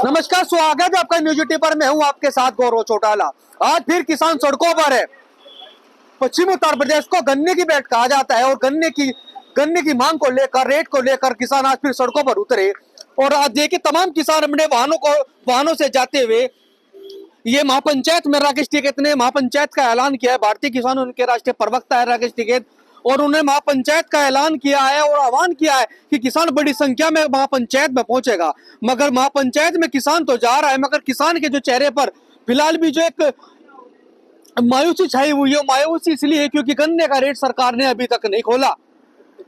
नमस्कार, स्वागत है आपका न्यूज 80 पर। मैं हूं आपके साथ गौरव चौटाला। आज फिर किसान सड़कों पर है। पश्चिम उत्तर प्रदेश को गन्ने की बेल्ट कहा जाता है और गन्ने की मांग को लेकर, रेट को लेकर किसान आज फिर सड़कों पर उतरे। और आज देखिए, तमाम किसान अपने वाहनों से जाते हुए ये महापंचायत में राकेश टिकैत ने महापंचायत का ऐलान किया है। भारतीय किसान उनके राष्ट्रीय प्रवक्ता है राकेश टिकैत, और उन्हें महापंचायत का ऐलान किया है और आह्वान किया है कि किसान बड़ी संख्या में महापंचायत में पहुंचेगा। मगर महापंचायत में किसान तो जा रहा है, मगर किसान के जो चेहरे पर फिलहाल भी जो एक मायूसी छाई हुई है, मायूसी इसलिए है क्योंकि गन्ने का रेट सरकार ने अभी तक नहीं खोला।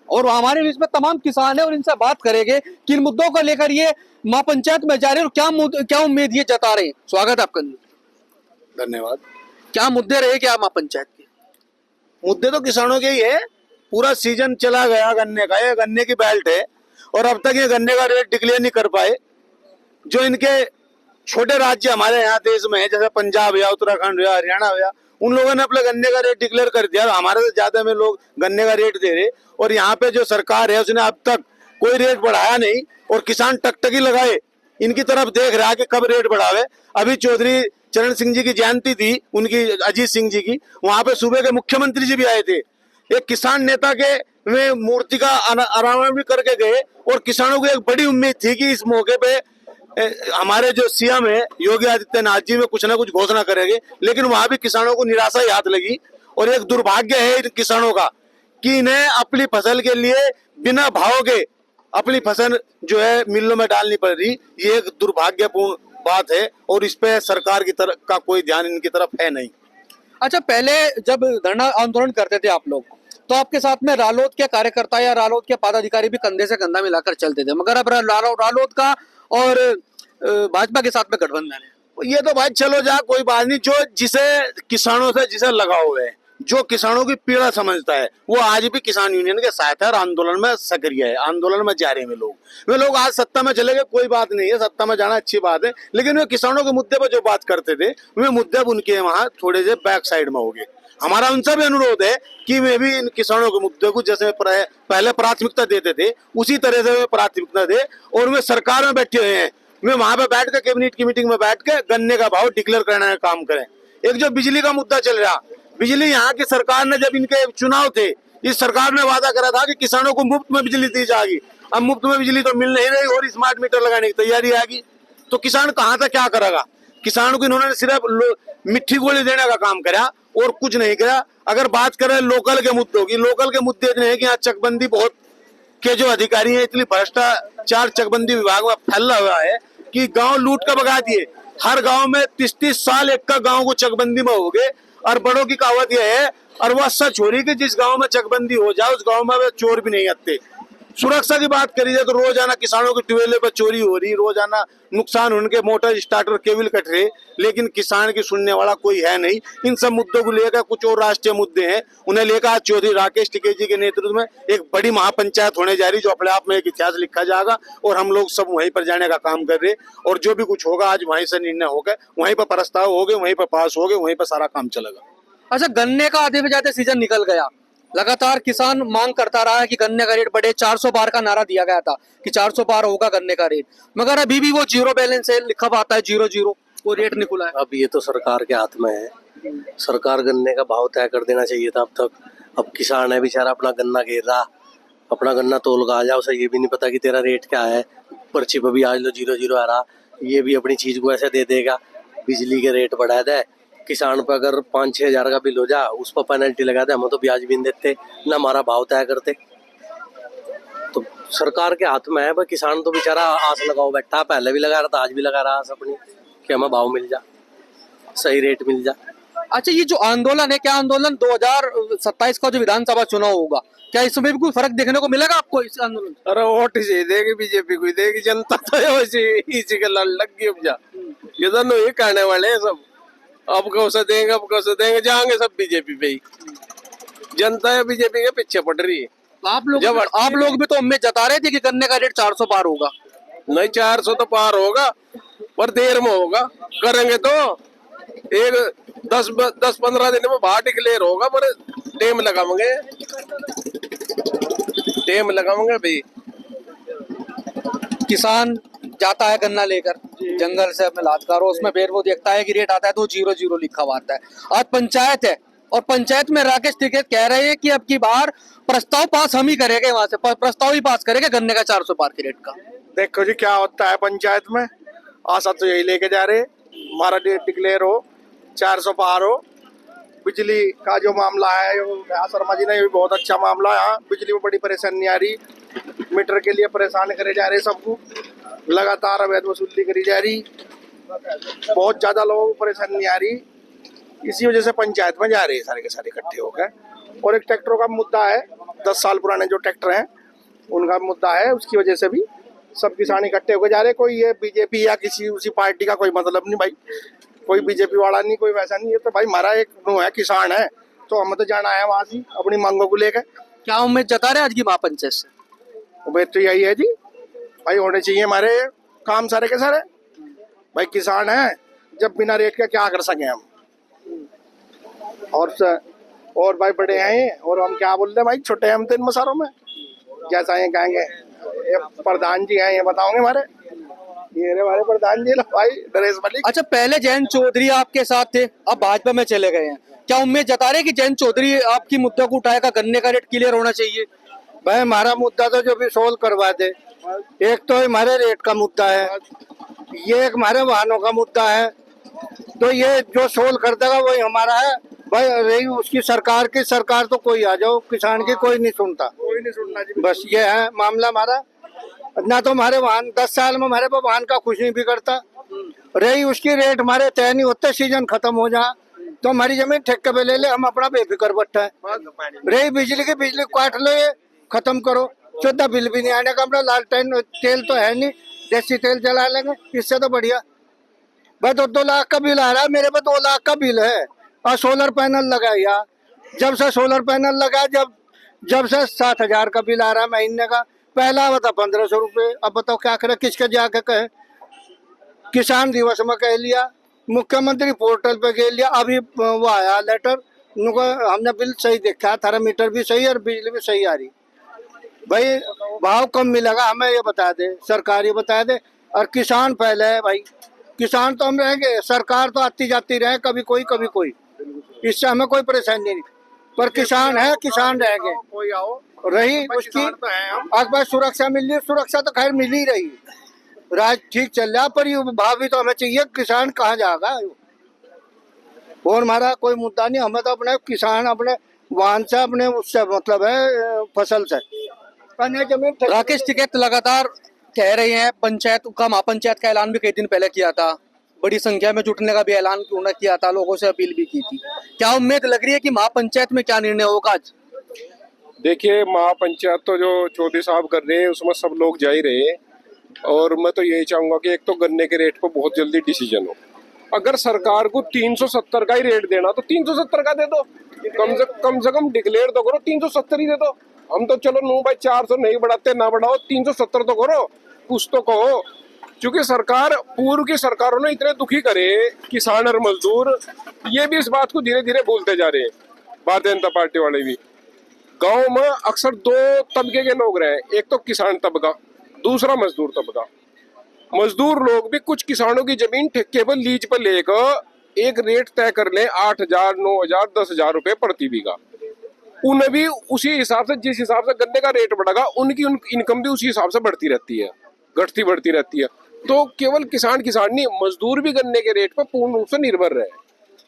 और हमारे बीच में तमाम किसान है और इनसे बात करेंगे किन मुद्दों को लेकर ये महापंचायत में जा रहे हैं और क्या उम्मीद ये जता रहे हैं। स्वागत है आपका। धन्यवाद। क्या मुद्दे रहे क्या महापंचायत के? मुद्दे तो किसानों के ही है। पूरा सीजन चला गया गन्ने का, ये गन्ने की बेल्ट है और अब तक ये गन्ने का रेट डिक्लेयर नहीं कर पाए। जो इनके छोटे राज्य हमारे यहाँ देश में है, जैसे पंजाब या उत्तराखंड या हरियाणा या, उन लोगों ने अपने गन्ने का रेट डिक्लेयर कर दिया। हमारे से ज्यादा में लोग गन्ने का रेट दे रहे, और यहाँ पे जो सरकार है उसने अब तक कोई रेट बढ़ाया नहीं और किसान टकटकी लगाए इनकी तरफ देख रहा है कि कब रेट बढ़ावे। अभी चौधरी चरण सिंह जी की जयंती थी, उनकी अजीत सिंह जी की, वहां पे सूबे के मुख्यमंत्री जी भी आए थे। एक किसान नेता के वे मूर्ति का अनावरण भी करके गए और किसानों को एक बड़ी उम्मीद थी कि इस मौके पे हमारे जो सीएम है योगी आदित्यनाथ जी में कुछ ना कुछ घोषणा करेंगे, लेकिन वहां भी किसानों को निराशा ही हाथ लगी। और एक दुर्भाग्य है इन किसानों का कि इन्हें अपनी फसल के लिए बिना भाव के अपनी फसल जो है मिलों में डालनी पड़ रही। ये एक दुर्भाग्यपूर्ण बात है और इस पे सरकार की तरफ का कोई ध्यान इनकी तरफ है नहीं। अच्छा, पहले जब धरना आंदोलन करते थे आप लोग, तो आपके साथ में रालोद के कार्यकर्ता या रालोद के पदाधिकारी भी कंधे से कंधा मिलाकर चलते थे, मगर अब रालोद का और भाजपा के साथ में गठबंधन है। ये तो भाई चलो जा, कोई बात नहीं। जो जिसे किसानों से जिसे लगाव है, जो किसानों की पीड़ा समझता है, वो आज भी किसान यूनियन के साथ है और आंदोलन में सक्रिय है, आंदोलन में जा रहे हैं वे लोग आज सत्ता में चले गए, कोई बात नहीं है, सत्ता में जाना अच्छी बात है, लेकिन वे किसानों के मुद्दे पर जो बात करते थे वे मुद्दे उनके वहाँ थोड़े से बैक साइड में हो गए। हमारा उनसे भी अनुरोध है कि वे भी इन किसानों के मुद्दे को जैसे पहले प्राथमिकता देते थे उसी तरह से वे प्राथमिकता दे, और वे सरकार में बैठे हुए हैं, वे वहां पे बैठ के कैबिनेट की मीटिंग में बैठ के गन्ने का भाव डिक्लेयर करने का काम करें। एक जो बिजली का मुद्दा चल रहा, बिजली यहाँ की सरकार ने जब इनके चुनाव थे, इस सरकार ने वादा करा था कि किसानों को मुफ्त में बिजली दी जाएगी। अब मुफ्त में बिजली तो मिल नहीं रही और स्मार्ट मीटर लगाने की तैयारी आएगी, तो किसान कहाँ तक क्या करेगा। किसान को इन्होंने सिर्फ मिट्टी गोली देने का काम करा और कुछ नहीं करा। अगर बात करें लोकल के मुद्दों की, लोकल के मुद्दे इतने हैं कि यहाँ चकबंदी बहुत के जो अधिकारी हैं, इतनी भ्रष्टाचार चकबंदी विभाग में फैला हुआ है कि गांव लूट का भगा दिए। हर गांव में 30-30 साल एक का गांव को चकबंदी में हो गए। और बड़ों की कहावत यह है, और वह सच हो रही कि जिस गांव में चकबंदी हो जाए उस गांव में वे चोर भी नहीं आते। सुरक्षा की बात करी जाए तो रोजाना किसानों के ट्यूबवेल पर चोरी हो रही, रोजाना नुकसान उनके मोटर स्टार्टर केबल कट रहे, लेकिन किसान की सुनने वाला कोई है नहीं। इन सब मुद्दों को लेकर कुछ और राष्ट्रीय मुद्दे हैं, उन्हें लेकर आज चौधरी राकेश टिकैत जी के नेतृत्व में एक बड़ी महापंचायत होने जा रही, जो अपने आप में एक इतिहास लिखा जाएगा। और हम लोग सब वहीं पर जाने का काम कर रहे, और जो भी कुछ होगा आज वहीं से निर्णय होगा, वहीं पर प्रस्ताव हो गए, वहीं पर पास हो गए, वहीं पर सारा काम चलेगा। अच्छा, गन्ने का आधे से ज्यादा सीजन निकल गया, लगातार किसान मांग करता रहा है कि गन्ने का रेट बढ़े। 400 पार का नारा दिया गया था कि 400 पार होगा गन्ने का रेट, मगर अभी भी वो जीरो बैलेंस है, लिखा हुआ आता है 00, वो रेट नहीं खुला है। अब ये तो सरकार के हाथ में है, सरकार गन्ने का भाव तय कर देना चाहिए था अब तक। अब किसान है बेचारा, अपना गन्ना घेर रहा, अपना गन्ना तोल का आ जाए, उसे ये भी नहीं पता कि तेरा रेट क्या है। पर्ची पर भी आज लो 00 आ रहा, ये भी अपनी चीज को ऐसे दे देगा। बिजली के रेट बढ़ा दे, किसान पर अगर 5-6 हजार का बिल हो जाए उस पर पेनल्टी लगा दे, हम तो ब्याज भी नहीं देते, न हमारा भाव तय करते। तो सरकार के हाथ में है, पर किसान तो बेचारा आस लगाओ बैठा, पहले भी लगा रहा था, आज भी लगा रहा आस अपनी कि हमें भाव मिल जा, सही रेट मिल जा। अच्छा, ये जो आंदोलन है, क्या आंदोलन 2027 का जो विधानसभा चुनाव होगा, क्या इसमें भी कोई फर्क देखने को मिलेगा आपको इस आंदोलन? अरे वोट इसे देगी बीजेपी को देगी, जनता तो इसी के लग गई। अब जा ये दोनों ही कहने वाले हैं सब, अब कौसे देंगे, अब कौसे देंगे, जाएंगे सब बीजेपी पे ही। जनता है बीजेपी के पीछे पड़ रही है। तो आप लोग भी तो उम्मीद जता रहे थे कि गन्ने का रेट 400 पार होगा। नहीं, 400 तो पार होगा, पर देर में होगा। करेंगे तो एक 10-15 दिन में बाहर डिक्लेयर होगा, पर टेम लगाएंगे भाई। किसान जाता है गन्ना लेकर, जंगल से अपने लादकारो उसमें फिर वो देखता है कि रेट आता है तो 0-0 लिखा हुआ आता है। आज पंचायत है और पंचायत में राकेश टिकैत कह रहे हैं कि अब की बार प्रस्ताव पास हम ही करेंगे, वहां से प्रस्ताव ही पास करेंगे गन्ने का 400 पार के रेट का। देखो जी क्या होता है पंचायत में, आशा तो यही लेके जा रहे, हमारा डेट डिक्लेयर हो, 400 पार हो। बिजली का जो मामला है शर्मा जी ने, ये भी बहुत अच्छा मामला है। यहाँ बिजली में बड़ी परेशानी आ रही, मीटर के लिए परेशान करे जा रहे सबको, लगातार अवैध वसूली करी जा रही, बहुत ज्यादा लोगों को परेशानी आ रही। इसी वजह से पंचायत में जा रहे हैं सारे के सारे इकट्ठे होकर। और एक ट्रैक्टरों का मुद्दा है, 10 साल पुराने जो ट्रैक्टर हैं उनका मुद्दा है, उसकी वजह से भी सब किसान इकट्ठे होकर जा रहे। कोई ये बीजेपी या किसी उसी पार्टी का कोई मतलब नहीं भाई, कोई बीजेपी वाला नहीं, कोई वैसा नहीं है। तो भाई हमारा एक वो है, किसान है, तो हमें तो जाना है वहां से अपनी मांगों को लेकर। क्या उम्मीद जता रहे आज की महापंचायत से? उम्मीद तो यही है जी भाई, होने चाहिए हमारे काम सारे के सारे। भाई किसान है, जब बिना रेट के क्या कर सके हम, और भाई बड़े हैं और हम क्या बोल रहे हैं भाई, छोटे हैं हम तो इन मसालों में। जैसा ये कहेंगे, ये प्रधान जी हैं, ये बताओगे हमारे, ये हमारे प्रधान जी भाई नरेश मलिक। अच्छा, पहले जयंत चौधरी आपके साथ थे, अब भाजपा में चले गए हैं, क्या उम्मीद जता रहे कि जयंत चौधरी आपकी मुद्दा को उठाएगा, गन्ने का रेट क्लियर होना चाहिए? भाई हमारा मुद्दा तो जो भी सोल्व करवा दे। एक तो हमारे रेट का मुद्दा है, ये एक हमारे वाहनों का मुद्दा है, तो ये जो सोल्व कर देगा वही हमारा है। भाई रही उसकी सरकार की, सरकार तो कोई आ जाओ, किसान की कोई नहीं सुनता, कोई नहीं सुनना जी। बस ये है मामला हमारा। ना तो हमारे वाहन 10 साल में हमारे वाहन का कुछ नहीं बिगड़ता, रही उसकी रेट हमारे तय नहीं होते, सीजन खत्म हो जाए तो हमारी जमीन ठेके पे ले ले, हम अपना बेफिक्र बैठा है। रही बिजली की, बिजली काट लो, ये खत्म करो, 14 बिल भी नहीं आने का, अपना लालटेन तेल तो है नहीं, देसी तेल जला लेंगे, इससे तो बढ़िया। भाई 2 लाख का बिल आ रहा है, मेरे पे 2 लाख का बिल है और सोलर पैनल लगाया, जब से सोलर पैनल लगा, जब से 7,000 का बिल आ रहा है महीने का। पहला बता 1,500 रुपये, अब बताओ क्या करे, किसके जाके कहे। किसान दिवस में कह लिया, मुख्यमंत्री पोर्टल पे कह लिया, अभी वो आया लेटर, उनको हमने बिल सही देखा, थारा मीटर भी सही और बिजली भी सही आ रही। भाई भाव कम मिलेगा हमें ये बता दे, सरकार ये बता दे, और किसान पहले है भाई। किसान तो हम रहेंगे, सरकार तो आती जाती रहे, कभी कोई, इससे हमें कोई परेशानी नहीं, पर किसान है, किसान रहेंगे। कोई आओ, रही उसकी आज बार सुरक्षा मिल रही, सुरक्षा तो खैर मिल ही रही, राज ठीक चल रहा, पर ये भाव भी तो हमें चाहिए, किसान कहाँ जाएगा। और हमारा कोई मुद्दा नहीं, हमें तो अपने किसान अपने वाहन से, अपने उससे मतलब है, फसल से। जमीन राकेश टिकैत लगातार कह रहे हैं, पंचायत का महापंचायत का ऐलान भी कई दिन पहले किया था, बड़ी संख्या में जुटने का भी ऐलान उन्होंने किया था, लोगों से अपील भी की थी। क्या उम्मीद लग रही है कि महापंचायत में क्या निर्णय होगा आज? देखिए, महापंचायत तो जो चौधरी साहब कर रहे हैं उसमें सब लोग जा ही रहे हैं, और मैं तो यही चाहूंगा कि एक तो गन्ने के रेट पर बहुत जल्दी डिसीजन हो। अगर सरकार को 370 का ही रेट देना तो 370 का दे दो, कम से कम डिक्लेयर तो करो, 370 ही दे दो। हम तो चलो नो भाई 400 नहीं बढ़ाते, ना बढ़ाओ, 370 तो करो, कुछ तो कहो। क्योंकि सरकार, पूर्व की सरकारों ने इतने दुखी करे किसान और मजदूर, ये भी इस बात को धीरे धीरे भूलते जा रहे हैं। भारतीय जनता पार्टी वाले भी गांव में अक्सर 2 तबके के लोग रहे, एक तो किसान तबका, दूसरा मजदूर तबका। मजदूर लोग भी कुछ किसानों की जमीन ठेके पर लीज पर लेकर एक रेट तय कर ले, 8,000, 9,000, 10,000 रुपए प्रति बीघा। उन्हें भी उसी हिसाब से, जिस हिसाब से गन्ने का रेट बढ़ेगा, उनकी इनकम भी उसी हिसाब से बढ़ती रहती है, घटती बढ़ती रहती है। तो केवल किसान नहीं, मजदूर भी गन्ने के रेट पर पूर्ण रूप से निर्भर रहे।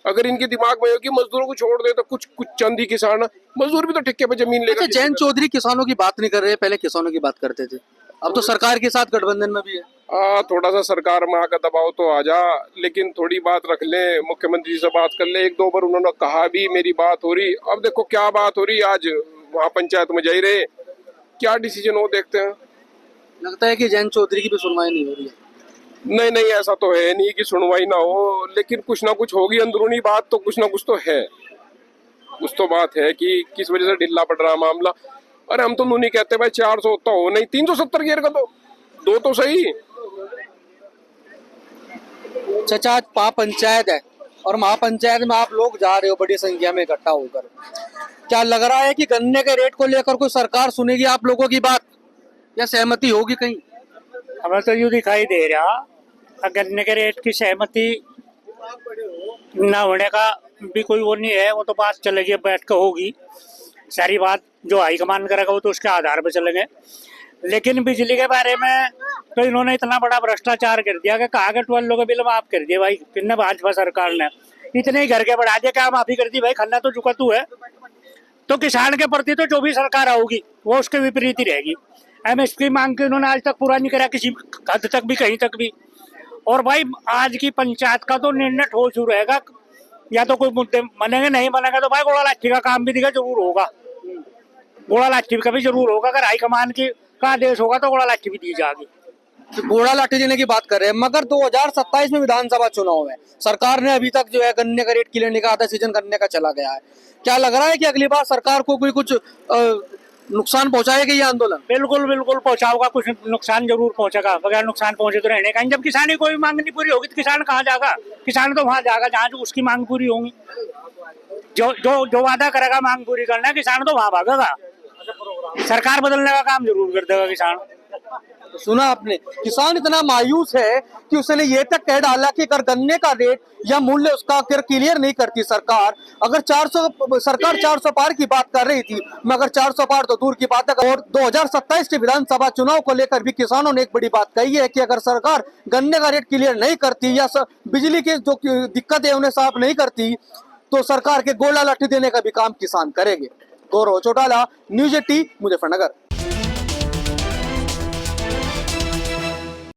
अगर इनके दिमाग में हो कि मजदूरों को छोड़ दे तो कुछ चंद ही किसान, मजदूर भी तो ठेके पे जमीन लेगा। अच्छा, जयंत चौधरी किसानों की बात नहीं कर रहे, पहले किसानों की बात करते थे, अब तो सरकार के साथ गठबंधन में भी है। थोड़ा सा सरकार में आकर दबाव तो आ जा, लेकिन थोड़ी बात रख ले, मुख्यमंत्री जी से बात कर ले। 1-2 बार उन्होंने कहा भी मेरी बात हो रही, अब देखो क्या बात हो रही। आज वहाँ पंचायत में जा ही रहे, क्या डिसीजन हो देखते हैं। लगता है कि जयंत चौधरी की भी सुनवाई नहीं हो रही है। नहीं, ऐसा तो है नहीं कि सुनवाई ना हो, लेकिन कुछ ना कुछ होगी, अंदरूनी बात तो कुछ ना कुछ तो है। कुछ तो बात है कि किस वजह से ढिल्ला पड़ रहा मामला। अरे हम तो नहीं कहते भाई 400 तो हो नहीं, 370 गियर का दो तो सही। चाचा, आज महापंचायत है और महापंचायत में आप लोग जा रहे हो बड़ी संख्या में इकट्ठा होकर, क्या लग रहा है कि गन्ने के रेट को लेकर कोई सरकार सुनेगी आप लोगों की बात, या सहमति होगी कहीं? हमें तो यूँ दिखाई दे रहा गन्ने के रेट की सहमति न होने का भी कोई वो नहीं है, वो तो बात चलेगी, बैठ कर होगी सारी बात, जो हाईकमान करेगा वो तो उसके आधार पर चलेंगे। लेकिन बिजली के बारे में तो इन्होंने इतना बड़ा भ्रष्टाचार कर दिया कि कहा के 12 लोग बिल माफ कर दिए भाई, किन्ने भाजपा सरकार ने इतने ही घर के बढ़ा दिया, क्या माफी कर दी भाई, खन्ना तो चुका तू है। तो किसान के प्रति तो जो भी सरकार आऊगी वो उसके विपरीत ही रहेगी। एमएसपी मांग के उन्होंने आज तक पूरा नहीं करा, किसी हद तक भी, कहीं तक भी। और भाई आज की पंचायत का तो निर्णय ठोस शुरू रहेगा, या तो कोई मुद्दे बनेंगे, नहीं बनेगा तो भाई गोला लाठी का काम भी दिखा जरूर होगा, गोला लाठी का भी जरूर होगा। अगर हाईकमान की का आदेश होगा तो गोला लाठी भी दी जाएगी। तो घोड़ा लाठी देने की बात कर रहे हैं, मगर 2027 में विधानसभा चुनाव है, सरकार ने अभी तक जो है गन्ने का रेट क्लियर नहीं कहा था, सीजन करने का चला गया है। क्या लग रहा है कि अगली बार सरकार को कोई कुछ नुकसान पहुंचाएगा ये आंदोलन? बिल्कुल बिल्कुल पहुंचाओगा, कुछ नुकसान जरूर पहुंचेगा, बगैर नुकसान पहुंचे तो रहने का। जब किसान की कोई मांग नहीं पूरी होगी तो किसान कहाँ जाएगा? किसान तो वहां जाएगा जहाँ जो उसकी मांग पूरी होगी। जो जो जो वादा करेगा मांग पूरी करना है, किसान तो वहां भागेगा। सरकार बदलने का काम जरूर कर देगा किसान। सुना आपने, किसान इतना मायूस है कि उसने ये तक कह डाला कि अगर गन्ने का रेट या मूल्य उसका क्लियर नहीं करती सरकार, अगर 400 सरकार 400 पार की बात कर रही थी, मगर 400 पार तो दूर की बात है। और 2027 के विधानसभा चुनाव को लेकर भी किसानों ने एक बड़ी बात कही है कि अगर सरकार गन्ने का रेट क्लियर नहीं करती या बिजली की जो दिक्कत है उन्हें साफ नहीं करती, तो सरकार के गोला लाठी देने का भी काम किसान करेंगे। गौरव चौटाला, न्यूज़ 18, मुजफ्फरनगर।